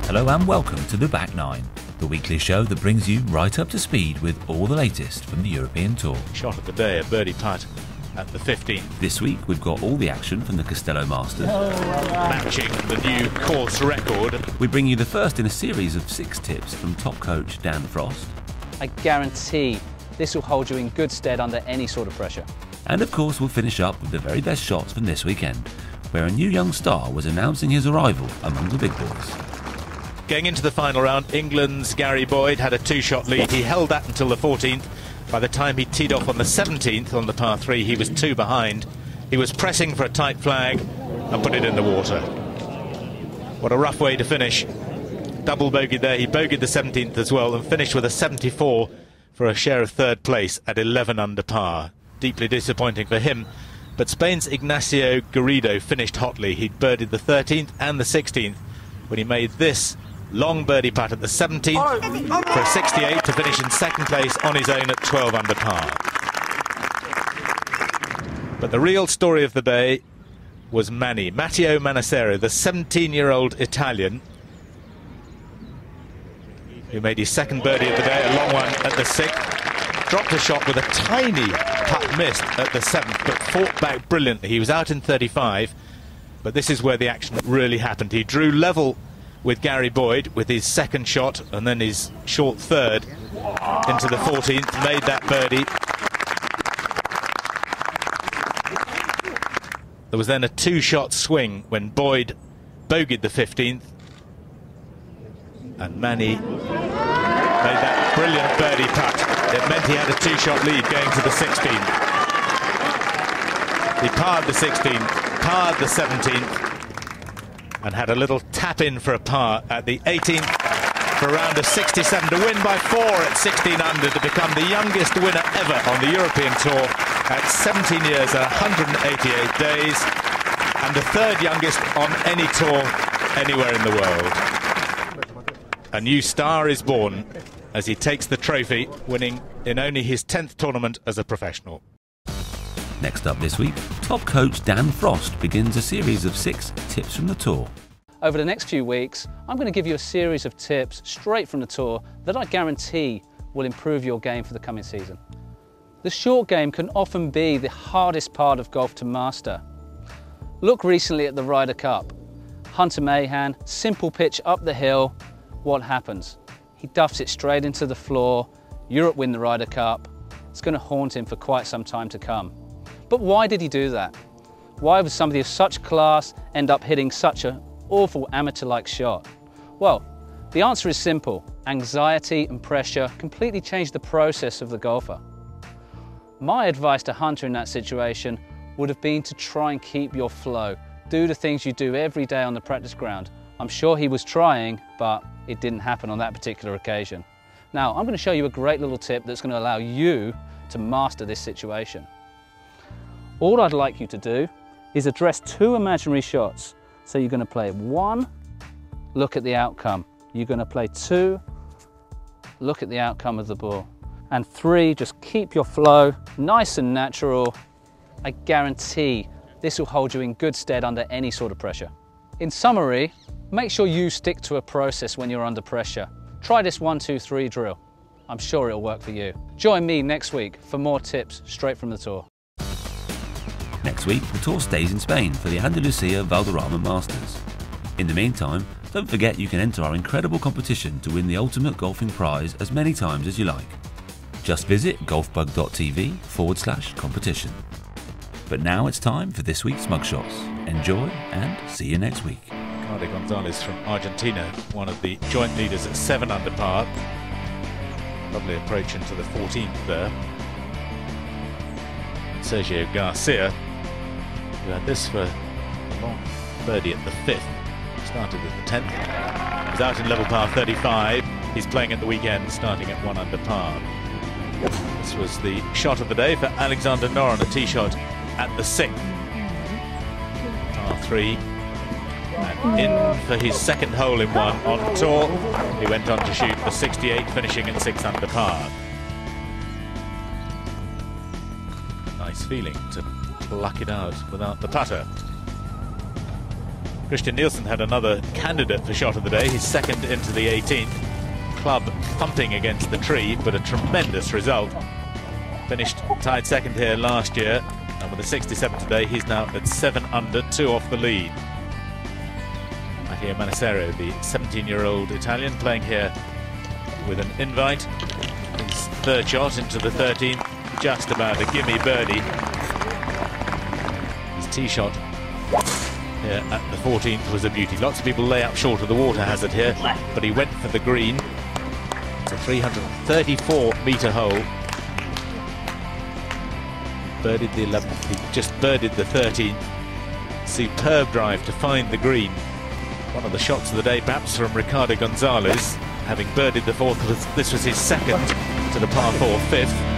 Hello and welcome to The Back Nine, the weekly show that brings you right up to speed with all the latest from the European Tour. Shot of the day, a birdie putt at the 15th. This week we've got all the action from the Castello Masters. Matching the new course record. We bring you the first in a series of 6 tips from top coach Dan Frost. I guarantee this will hold you in good stead under any sort of pressure. And of course we'll finish up with the very best shots from this weekend, where a new young star was announcing his arrival among the big boys. Going into the final round, England's Gary Boyd had a 2-shot lead. He held that until the 14th. By the time he teed off on the 17th on the par 3, he was 2 behind. He was pressing for a tight flag and put it in the water. What a rough way to finish. Double bogey there. He bogeyed the 17th as well and finished with a 74 for a share of 3rd place at 11 under par. Deeply disappointing for him. But Spain's Ignacio Garrido finished hotly. He'd birdied the 13th and the 16th when he made this long birdie putt at the 17th for a 68 to finish in 2nd place on his own at 12 under par. But the real story of the day was Matteo Manassero, the 17-year-old Italian, who made his 2nd birdie of the day, a long one at the 6th, dropped a shot with a tiny putt missed at the 7th, but fought back brilliantly. He was out in 35, but this is where the action really happened. He drew level with Gary Boyd with his 2nd shot and then his short 3rd into the 14th, made that birdie. There was then a 2-shot swing when Boyd bogeyed the 15th, and Manny made that brilliant birdie putt. It meant he had a 2-shot lead going to the 16th. He parred the 16th, parred the 17th, and had a little tap in for a par at the 18th for a round of 67 to win by 4 at 16 under to become the youngest winner ever on the European Tour at 17 years and 188 days, and the 3rd youngest on any tour anywhere in the world. A new star is born as he takes the trophy, winning in only his 10th tournament as a professional. Next up this week, top coach Dan Frost begins a series of 6 tips from the tour. Over the next few weeks, I'm going to give you a series of tips straight from the tour that I guarantee will improve your game for the coming season. The short game can often be the hardest part of golf to master. Look recently at the Ryder Cup. Hunter Mahan, simple pitch up the hill. What happens? He duffs it straight into the floor. Europe win the Ryder Cup. It's going to haunt him for quite some time to come. But why did he do that? Why would somebody of such class end up hitting such an awful amateur-like shot? Well, the answer is simple. Anxiety and pressure completely changed the process of the golfer. My advice to Hunter in that situation would have been to try and keep your flow. Do the things you do every day on the practice ground. I'm sure he was trying, but it didn't happen on that particular occasion. Now, I'm going to show you a great little tip that's going to allow you to master this situation. All I'd like you to do is address 2 imaginary shots. So you're going to play 1, look at the outcome. You're going to play 2, look at the outcome of the ball. And 3, just keep your flow nice and natural. I guarantee this will hold you in good stead under any sort of pressure. In summary, make sure you stick to a process when you're under pressure. Try this 1, 2, 3 drill. I'm sure it'll work for you. Join me next week for more tips straight from the tour. Next week, the tour stays in Spain for the Andalusia Valderrama Masters. In the meantime, don't forget you can enter our incredible competition to win the ultimate golfing prize as many times as you like. Just visit golfbug.tv/competition. But now it's time for this week's mugshots. Enjoy and see you next week. Ricardo Gonzalez from Argentina, one of the joint leaders at 7 under par. Lovely approach into the 14th there. Sergio Garcia, who had this for a long birdie at the 5th, started at the 10th. He's out in level par 35. He's playing at the weekend, starting at 1 under par. This was the shot of the day for Alexander Noren, a tee shot at the 6th. Par 3. And in for his 2nd hole in one on tour. He went on to shoot the 68, finishing at 6 under par. Nice feeling to pluck it out without the putter. Christian Nielsen had another candidate for shot of the day, his second into the 18th. Club thumping against the tree, but a tremendous result. Finished tied second here last year, and with a 67 today, he's now at 7 under, 2 off the lead. Thje Manacero, the 17-year-old Italian, playing here with an invite. His third shot into the 13th, just about a gimme birdie. His tee shot here at the 14th was a beauty. Lots of people lay up short of the water hazard here, but he went for the green. It's a 334-metre hole. Birdied the 11th, he just birdied the 13th. Superb drive to find the green. One of the shots of the day, perhaps from Ricardo Gonzalez, having birdied the 4th. This was his second to the par 4 5th.